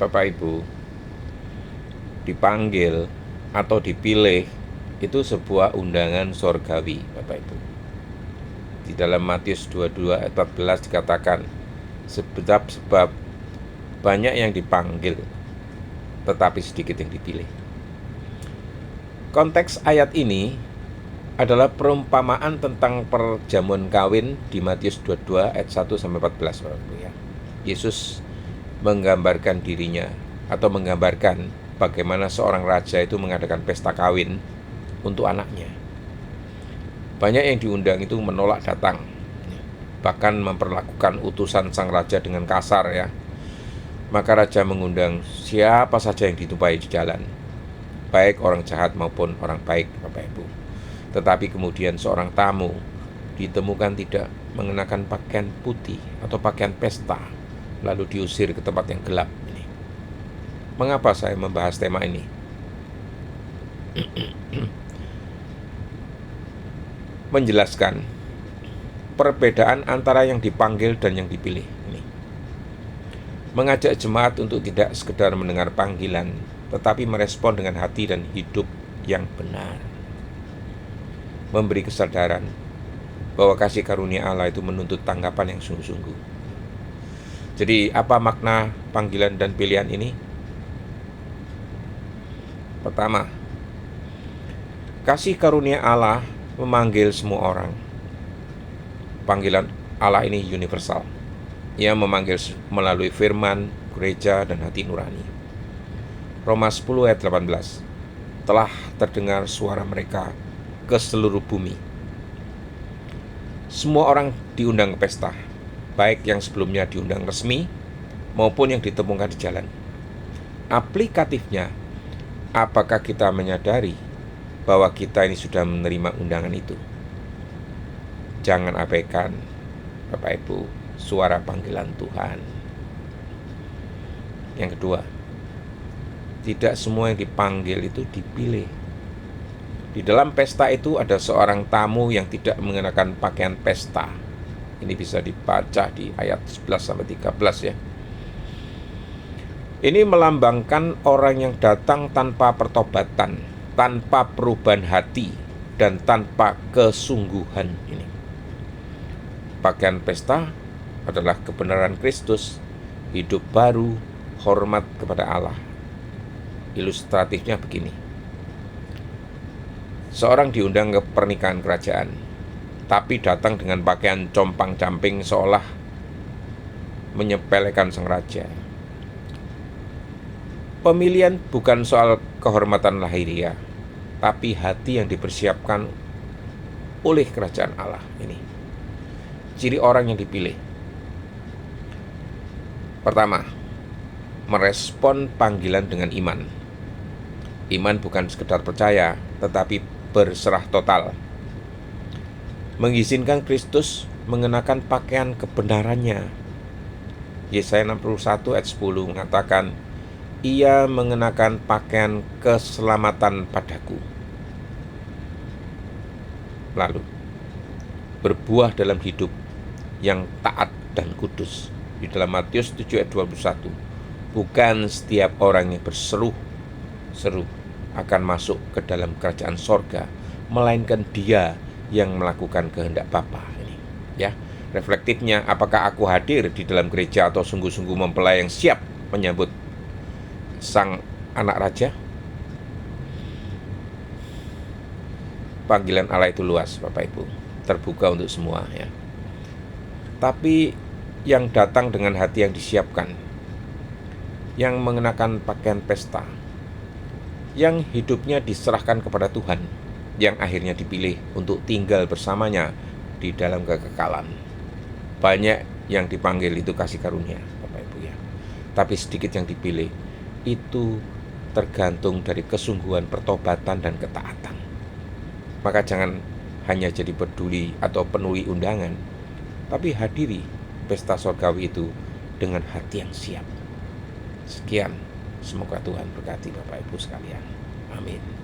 Bapak Ibu, dipanggil atau dipilih itu sebuah undangan sorgawi, Bapak Ibu. Di dalam Matius 22 ayat 14 dikatakan, sebab banyak yang dipanggil, tetapi sedikit yang dipilih. Konteks ayat ini adalah perumpamaan tentang perjamuan kawin di Matius 22 ayat 1-14, Bapak Ibu ya. Yesus menggambarkan dirinya atau menggambarkan bagaimana seorang raja itu mengadakan pesta kawin untuk anaknya. Banyak yang diundang itu menolak datang, bahkan memperlakukan utusan sang raja dengan kasar ya. Maka raja mengundang siapa saja yang ditumpai di jalan, baik orang jahat maupun orang baik, Bapak Ibu. Tetapi kemudian seorang tamu ditemukan tidak mengenakan pakaian putih atau pakaian pesta, lalu diusir ke tempat yang gelap ini. Mengapa saya membahas tema ini? Menjelaskan perbedaan antara yang dipanggil dan yang dipilih ini. Mengajak jemaat untuk tidak sekedar mendengar panggilan, tetapi merespon dengan hati dan hidup yang benar. Memberi kesadaran bahwa kasih karunia Allah itu menuntut tanggapan yang sungguh-sungguh. Jadi apa makna panggilan dan pilihan ini? Pertama, kasih karunia Allah memanggil semua orang. Panggilan Allah ini universal. Ia memanggil melalui firman, gereja, dan hati nurani. Roma 10 ayat 18. Telah terdengar suara mereka ke seluruh bumi. Semua orang diundang ke pesta, baik yang sebelumnya diundang resmi maupun yang ditemukan di jalan. Aplikatifnya, apakah kita menyadari bahwa kita ini sudah menerima undangan itu? Jangan abaikan, Bapak Ibu, suara panggilan Tuhan. Yang kedua, tidak semua yang dipanggil itu dipilih. Di dalam pesta itu ada seorang tamu yang tidak mengenakan pakaian pesta. Ini bisa dibaca di ayat 11-13 ya. Ini melambangkan orang yang datang tanpa pertobatan, tanpa perubahan hati, dan tanpa kesungguhan ini. Pakaian pesta adalah kebenaran Kristus, hidup baru, hormat kepada Allah. Ilustratifnya begini. Seorang diundang ke pernikahan kerajaan, tapi datang dengan pakaian compang-camping seolah menyepelekan sang raja. Pemilihan bukan soal kehormatan lahiriah, tapi hati yang dipersiapkan oleh kerajaan Allah ini. Ciri orang yang dipilih. Pertama, merespon panggilan dengan iman. Iman bukan sekedar percaya, tetapi berserah total. Mengizinkan Kristus mengenakan pakaian kebenarannya. Yesaya 61 ayat 10 mengatakan, Ia mengenakan pakaian keselamatan padaku. Lalu, berbuah dalam hidup yang taat dan kudus. Di dalam Matius 7 ayat 21, bukan setiap orang yang berseru akan masuk ke dalam kerajaan sorga, melainkan dia yang melakukan kehendak Bapa. Ini, ya, reflektifnya, apakah aku hadir di dalam gereja atau sungguh-sungguh mempelai yang siap menyambut sang anak raja? Panggilan Allah itu luas, Bapak Ibu, terbuka untuk semua ya. Tapi yang datang dengan hati yang disiapkan, yang mengenakan pakaian pesta, yang hidupnya diserahkan kepada Tuhan, yang akhirnya dipilih untuk tinggal bersamanya di dalam kekekalan. Banyak yang dipanggil itu kasih karunia, Bapak Ibu ya. Tapi sedikit yang dipilih. Itu tergantung dari kesungguhan pertobatan dan ketaatan. Maka jangan hanya jadi peduli atau penuhi undangan, tapi hadiri pesta sorgawi itu dengan hati yang siap. Sekian, semoga Tuhan berkati Bapak Ibu sekalian. Amin.